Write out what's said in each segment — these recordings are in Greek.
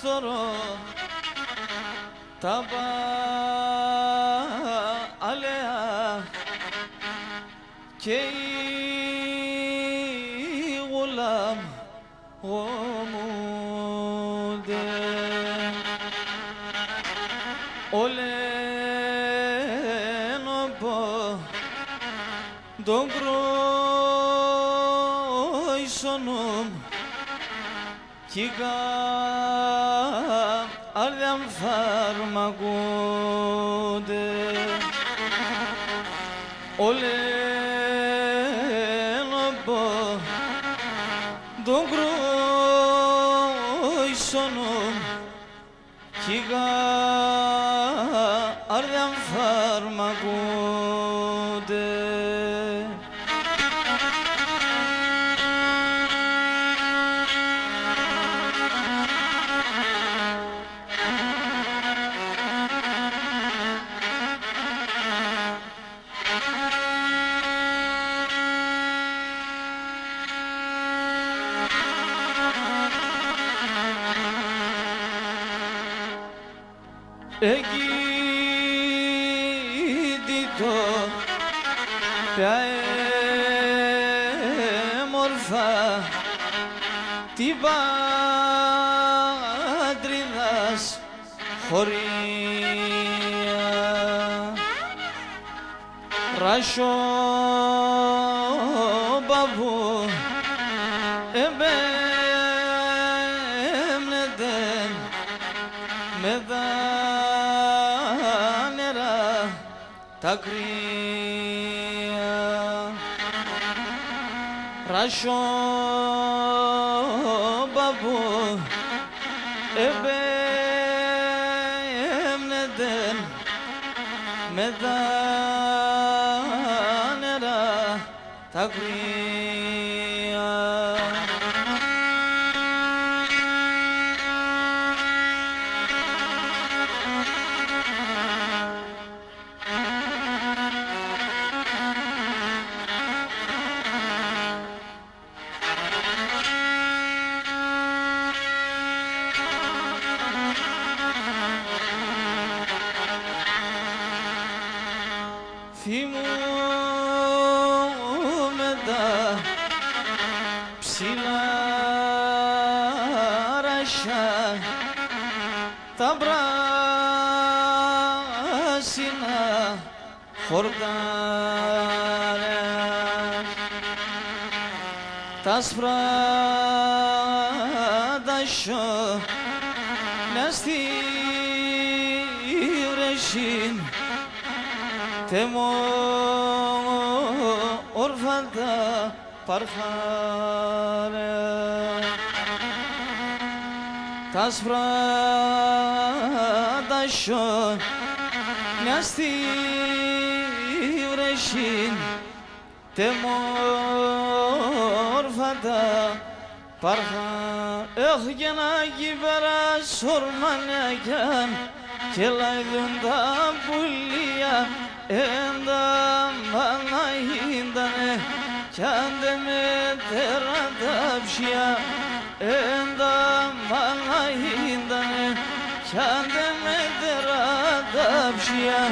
παστορό τα παλαιά και η γουλάμ γομούνται όλεν από τον κροϊσονόμ κι άλλαν φαρμακούνται όλεν από τον κροϊσονόμ κι άλλαν φαρμακούνται. Εκεί το πια έμορφα την πατρίδας χωρία ράσο μπαμπού εμπέμνεται με νερά τα κρύα ράσο μπαμπού εμπέμνεται με νερά τα κρύα. Θυμούμαι τα ψηλά ρασιά, τα πράσινα χορτάρια, τα άσπρα τα σιόνια στη βρεσή τεμόρφα τα παρχάρια, τα άσπρα τα σιόνια στη βρεσή τεμόρφα τα παρχάρια. Έχω και ένα κύπερα σορμανιακιάν και λαϊδούν τα πουλία εν τα μαναγίντανε κι αν δεν μετέρα τα ψιά εν τα μαναγίντανε κι αν δεν μετέρα τα ψιά.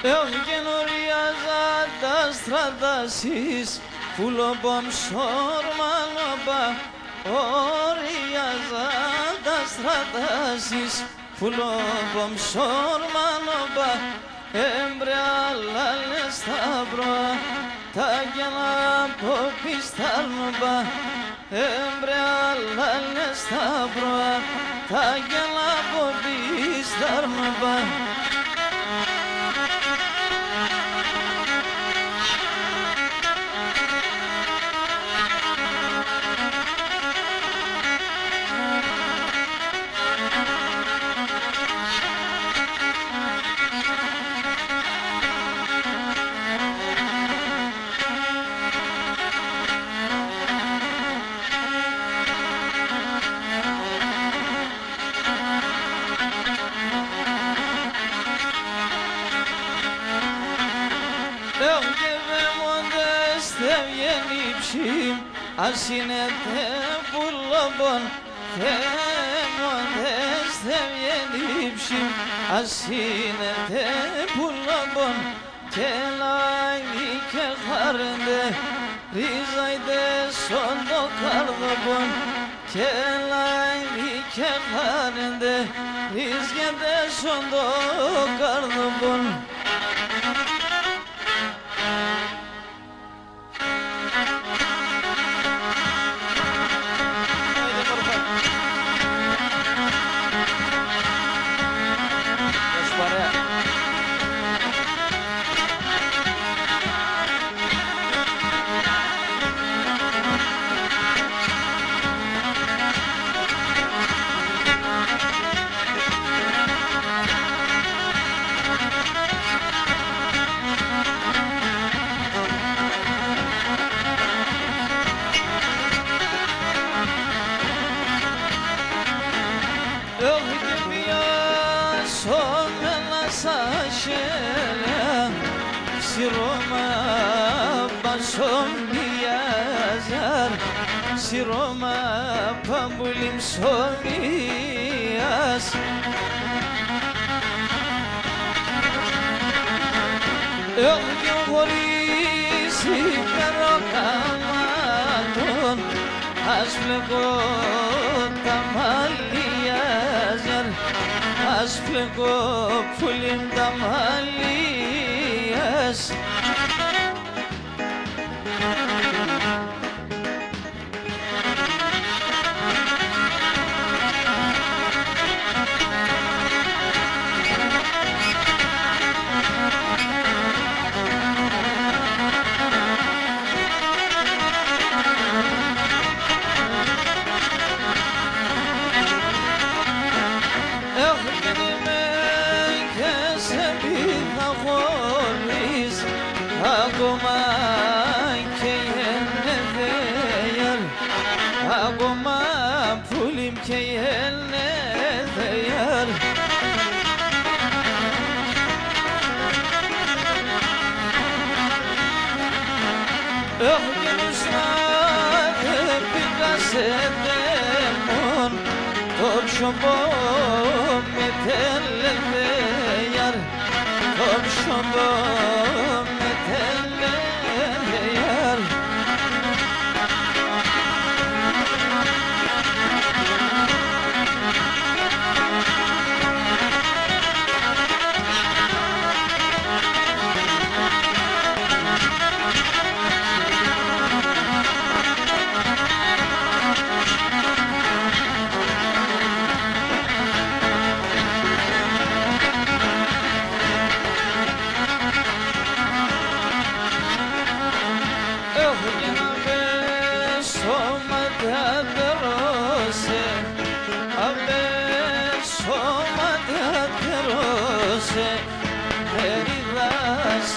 Έχω καινούριαζα τα στρατάσεις φουλομπομ σορμανοπα οριαζα τα στρατάσεις φουλομπομ σορμανοπα εμπρεάλανε στα μπροa τα γελά από πιστάρνοπα εμπρεάλανε στα μπροa τα γελά από πιστάρνοπα. λείψη, ας είναι πουλοπον, θέμοντες θέμιε λείψη, ας είναι πουλοπον, και λάγει και χάρντε, ρίζαϊτε σον το καρδοπον, και λάγει και χάρντε, ρίζεται σον το καρδοπον. Siroma basom diyazar, siroma pamulim somias. Ögü horisi perokamaton, asplego tamaliyazar, asplego pulim tamaliyaz. Ακόμα και είναι δεյάρ, ακόμα πουλιμ και είναι δεյάρ. Έχγενους να δεν πήγα σε δαίμον, το ψωμό με τέλε δεյάρ, το ψωμό με τέλε δεյάρ.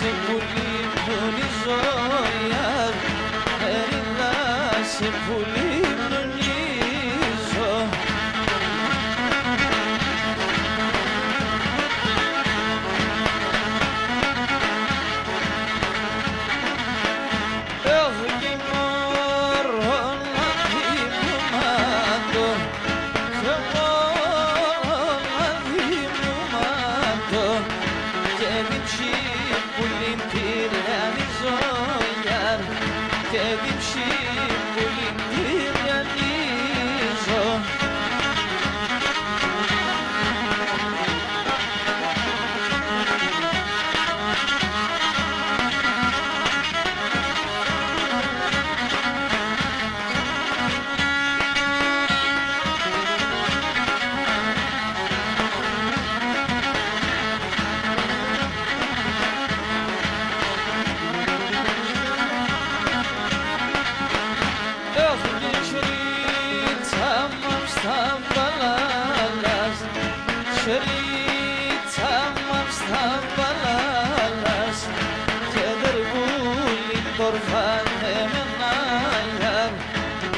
Σε πουλί πνονίζω ιάρ, ερίδα σε πουλί πνονίζω. Έχω και μωρό να θυμούμάτω, και μωρό να θυμούμάτω, και διψή πουλίμ τυρανίζω ιάρ, και διψή πουλίμ τυρανίζω. Şerica mavsta balalas, keder bulim torfane menayar,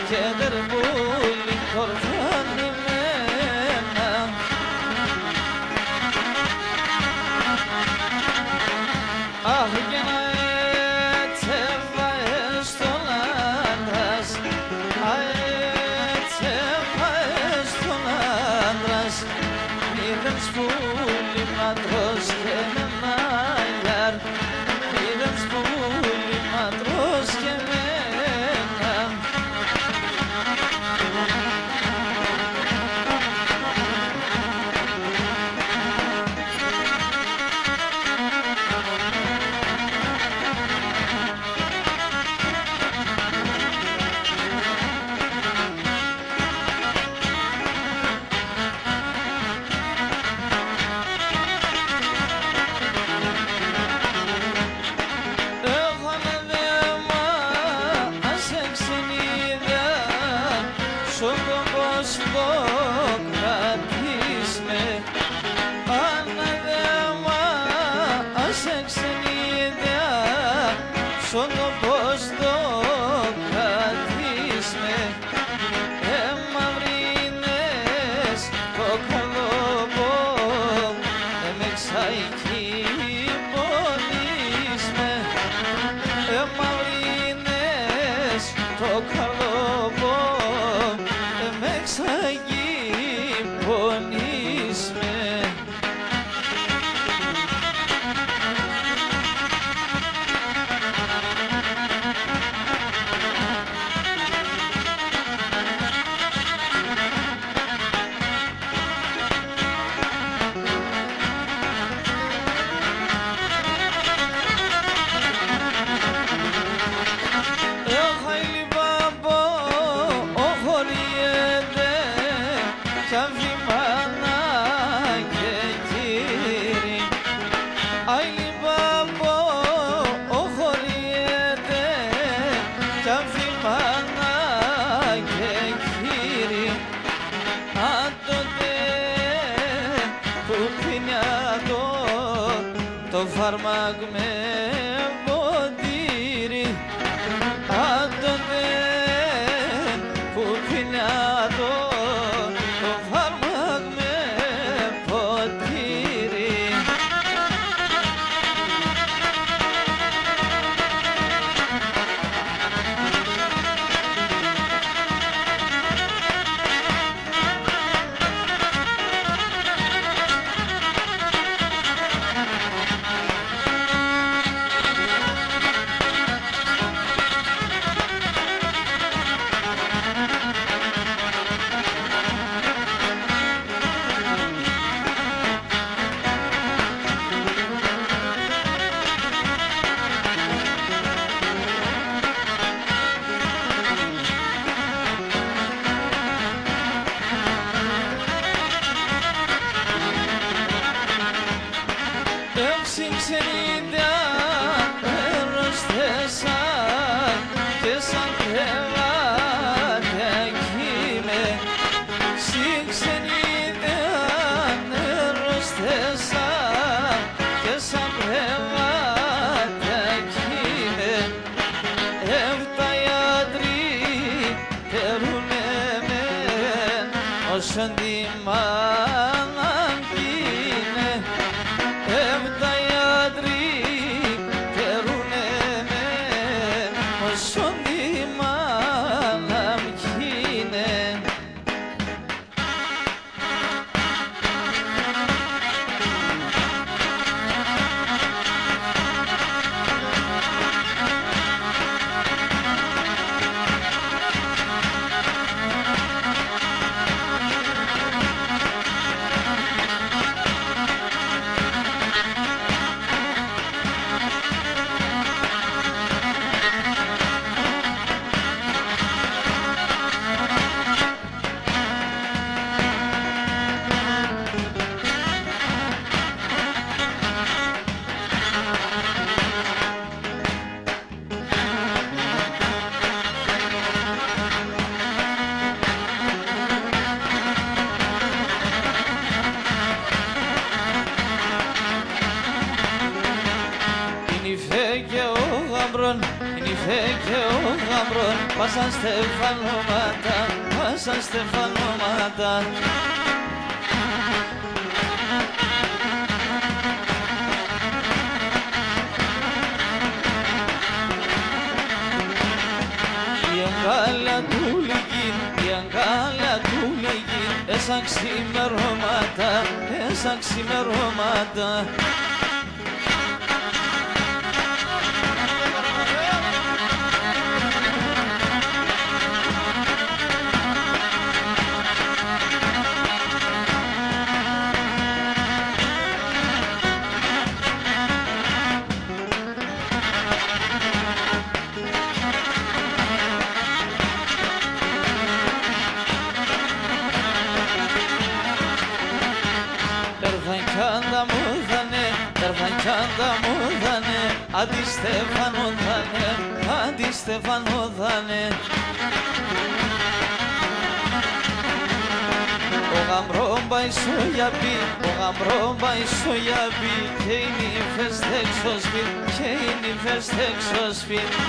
keder bulim torfane menayar. Ah gene teva estola όσο ντυμάναν κείνε έβτα ιατροί τερούνε με όσο ντυμάναν κείνε. Πάσαν στεφανώματα, πάσαν στεφανώματα. Η αγκάλια του λυγίν, η αγκάλια του λυγίν, έσαν ξημερώματα, έσαν ξημερώματα. Άντι Στέφανο δανε, άντι Στέφανο δανε. Ο γαμπρό πάει στο γιαπί, ο γαμπρό πάει στο γιαπί και οι νύφες έξω σπίτι, και οι νύφες έξω σπίτι.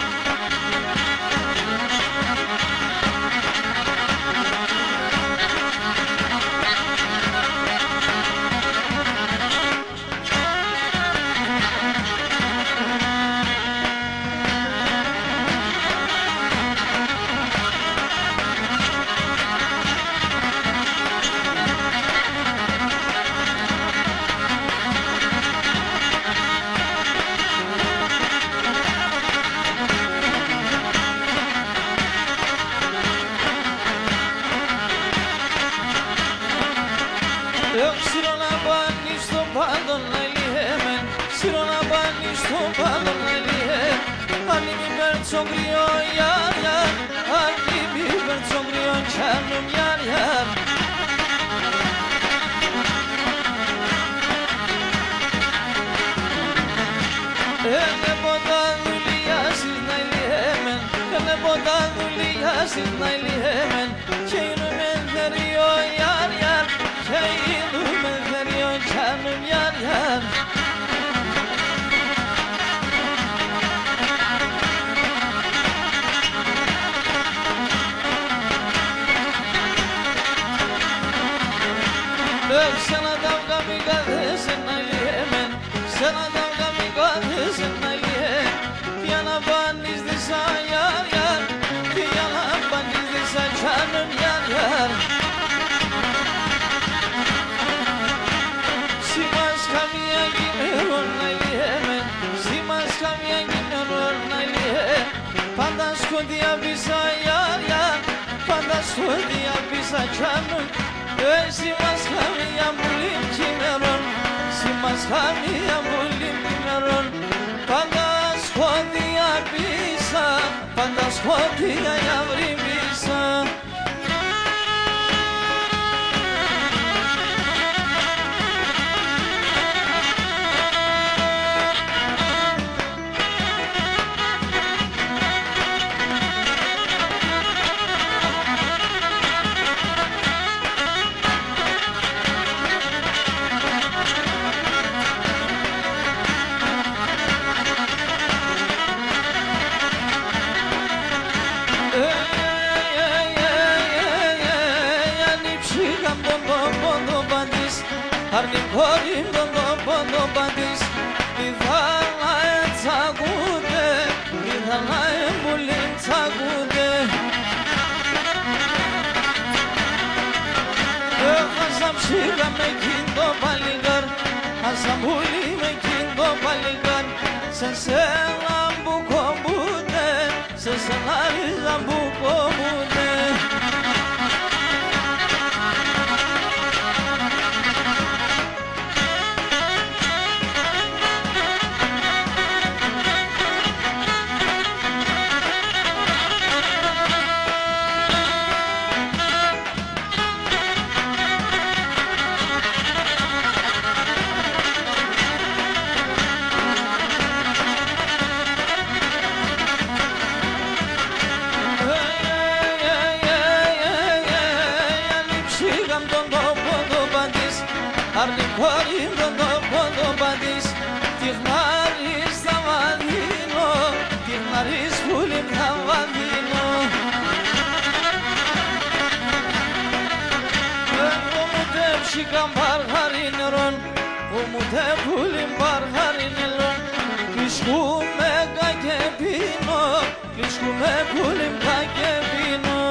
φύγαν τον τόπο το πάντης, αρνηκόρη τον τόπο το πάντης. Η θάλα τσακούτε, η θάλα εμπουλή τσακούτε. Έχασα ψήγα με εκείν το παλιγάρ, χάσα μπουλή με εκείν το παλιγάρ. Σε σένα που κομπούνε, σε σένα ρίζα που κομπούνε. Αρνηκόρη τον τόπο το πάντης, τη γνάρις θα βαδίνω, τη γνάρις πουλή θα βαδίνω. Εγώ μου τε ψήκαν παρχάρι νερόν, που μου τε πουλή παρχάρι νερόν. Λυσκούμε κake πίνω, λυσκούμε πουλή κake πίνω.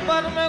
Πάρ' με